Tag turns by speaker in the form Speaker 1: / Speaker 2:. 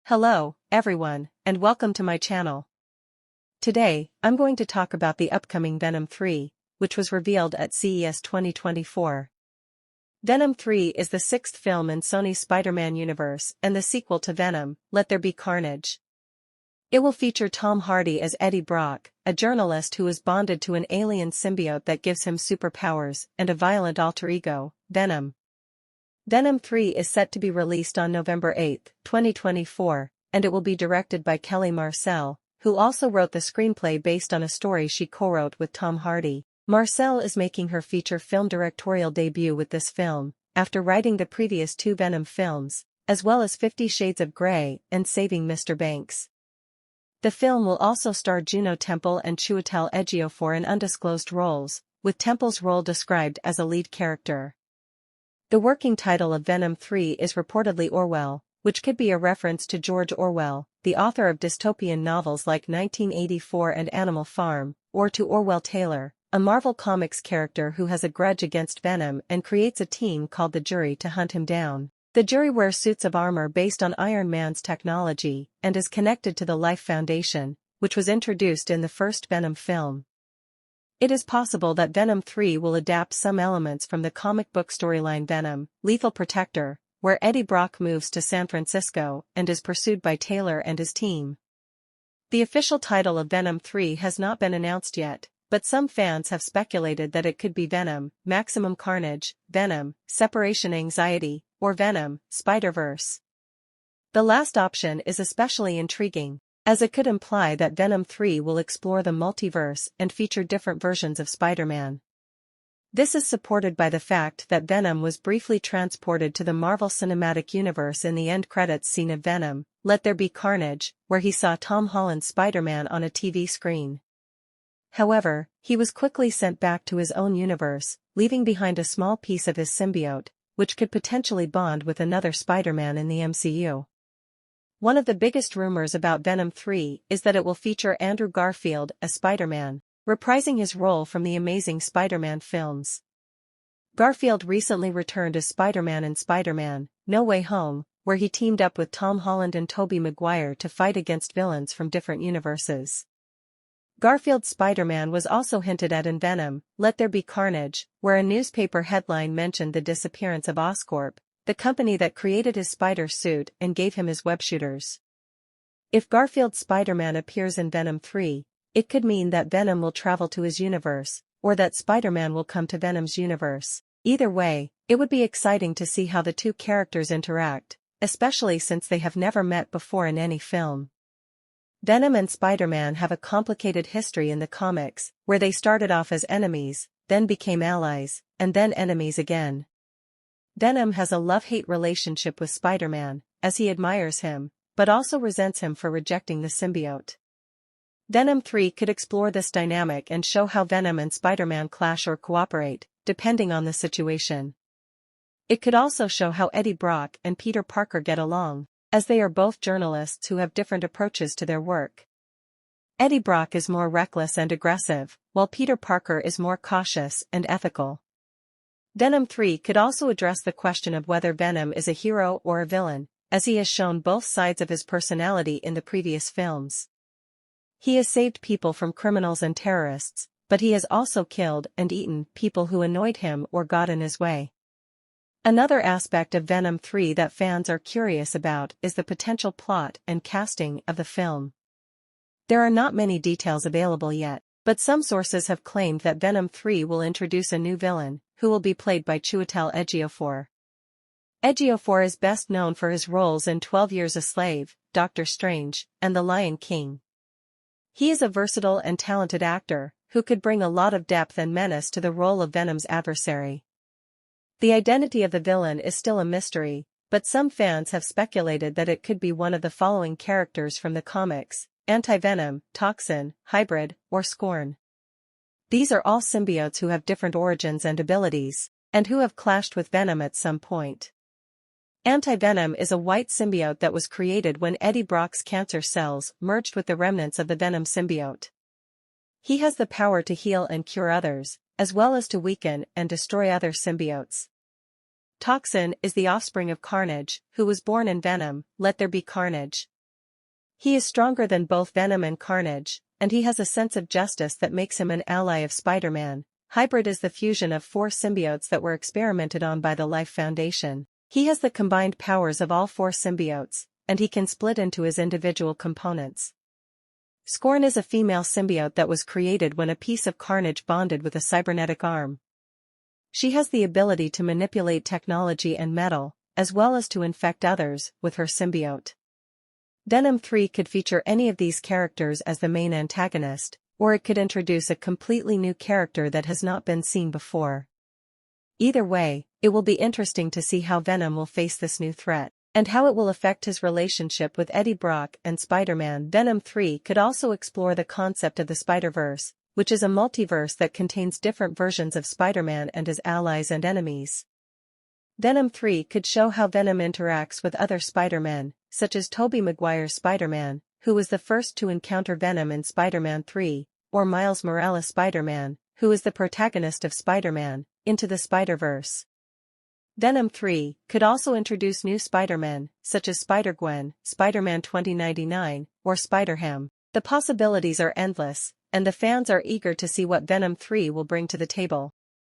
Speaker 1: Hello, everyone, and welcome to my channel. Today, I'm going to talk about the upcoming Venom 3, which was revealed at CES 2024. Venom 3 is the sixth film in Sony's Spider-Man universe and the sequel to Venom, Let There Be Carnage. It will feature Tom Hardy as Eddie Brock, a journalist who is bonded to an alien symbiote that gives him superpowers and a violent alter ego, Venom. Venom 3 is set to be released on November 8, 2024, and it will be directed by Kelly Marcel, who also wrote the screenplay based on a story she co-wrote with Tom Hardy. Marcel is making her feature film directorial debut with this film, after writing the previous two Venom films, as well as 50 Shades of Grey and Saving Mr. Banks. The film will also star Juno Temple and Chiwetel Ejiofor in undisclosed roles, with Temple's role described as a lead character. The working title of Venom 3 is reportedly Orwell, which could be a reference to George Orwell, the author of dystopian novels like 1984 and Animal Farm, or to Orwell Taylor, a Marvel Comics character who has a grudge against Venom and creates a team called the Jury to hunt him down. The Jury wear suits of armor based on Iron Man's technology and is connected to the Life Foundation, which was introduced in the first Venom film. It is possible that Venom 3 will adapt some elements from the comic book storyline Venom, Lethal Protector, where Eddie Brock moves to San Francisco and is pursued by Taylor and his team. The official title of Venom 3 has not been announced yet, but some fans have speculated that it could be Venom, Maximum Carnage, Venom, Separation Anxiety, or Venom, Spider-Verse. The last option is especially intriguing, as it could imply that Venom 3 will explore the multiverse and feature different versions of Spider-Man. This is supported by the fact that Venom was briefly transported to the Marvel Cinematic Universe in the end credits scene of Venom, Let There Be Carnage, where he saw Tom Holland's Spider-Man on a TV screen. However, he was quickly sent back to his own universe, leaving behind a small piece of his symbiote, which could potentially bond with another Spider-Man in the MCU. One of the biggest rumors about Venom 3 is that it will feature Andrew Garfield as Spider-Man, reprising his role from the Amazing Spider-Man films. Garfield recently returned as Spider-Man in Spider-Man, No Way Home, where he teamed up with Tom Holland and Tobey Maguire to fight against villains from different universes. Garfield's Spider-Man was also hinted at in Venom, Let There Be Carnage, where a newspaper headline mentioned the disappearance of Oscorp, the company that created his spider suit and gave him his web shooters. If Garfield's Spider-Man appears in Venom 3, it could mean that Venom will travel to his universe, or that Spider-Man will come to Venom's universe. Either way, it would be exciting to see how the two characters interact, especially since they have never met before in any film. Venom and Spider-Man have a complicated history in the comics, where they started off as enemies, then became allies, and then enemies again. Venom has a love-hate relationship with Spider-Man, as he admires him, but also resents him for rejecting the symbiote. Venom 3 could explore this dynamic and show how Venom and Spider-Man clash or cooperate, depending on the situation. It could also show how Eddie Brock and Peter Parker get along, as they are both journalists who have different approaches to their work. Eddie Brock is more reckless and aggressive, while Peter Parker is more cautious and ethical. Venom 3 could also address the question of whether Venom is a hero or a villain, as he has shown both sides of his personality in the previous films. He has saved people from criminals and terrorists, but he has also killed and eaten people who annoyed him or got in his way. Another aspect of Venom 3 that fans are curious about is the potential plot and casting of the film. There are not many details available yet, but some sources have claimed that Venom 3 will introduce a new villain, who will be played by Chiwetel Ejiofor. Ejiofor is best known for his roles in 12 Years a Slave, Doctor Strange, and The Lion King. He is a versatile and talented actor, who could bring a lot of depth and menace to the role of Venom's adversary. The identity of the villain is still a mystery, but some fans have speculated that it could be one of the following characters from the comics: Anti-Venom, Toxin, Hybrid, or Scorn. These are all symbiotes who have different origins and abilities, and who have clashed with Venom at some point. Anti-Venom is a white symbiote that was created when Eddie Brock's cancer cells merged with the remnants of the Venom symbiote. He has the power to heal and cure others, as well as to weaken and destroy other symbiotes. Toxin is the offspring of Carnage, who was born in Venom, Let There Be Carnage. He is stronger than both Venom and Carnage, and he has a sense of justice that makes him an ally of Spider-Man. Hybrid is the fusion of 4 symbiotes that were experimented on by the Life Foundation. He has the combined powers of all 4 symbiotes, and he can split into his individual components. Scorn is a female symbiote that was created when a piece of Carnage bonded with a cybernetic arm. She has the ability to manipulate technology and metal, as well as to infect others with her symbiote. Venom 3 could feature any of these characters as the main antagonist, or it could introduce a completely new character that has not been seen before. Either way, it will be interesting to see how Venom will face this new threat, and how it will affect his relationship with Eddie Brock and Spider-Man. Venom 3 could also explore the concept of the Spider-Verse, which is a multiverse that contains different versions of Spider-Man and his allies and enemies. Venom 3 could show how Venom interacts with other Spider-Men, such as Tobey Maguire's Spider-Man, who was the first to encounter Venom in Spider-Man 3, or Miles Morales' Spider-Man, who is the protagonist of Spider-Man, Into the Spider-Verse. Venom 3 could also introduce new Spider-Men, such as Spider-Gwen, Spider-Man 2099, or Spider-Ham. The possibilities are endless, and the fans are eager to see what Venom 3 will bring to the table.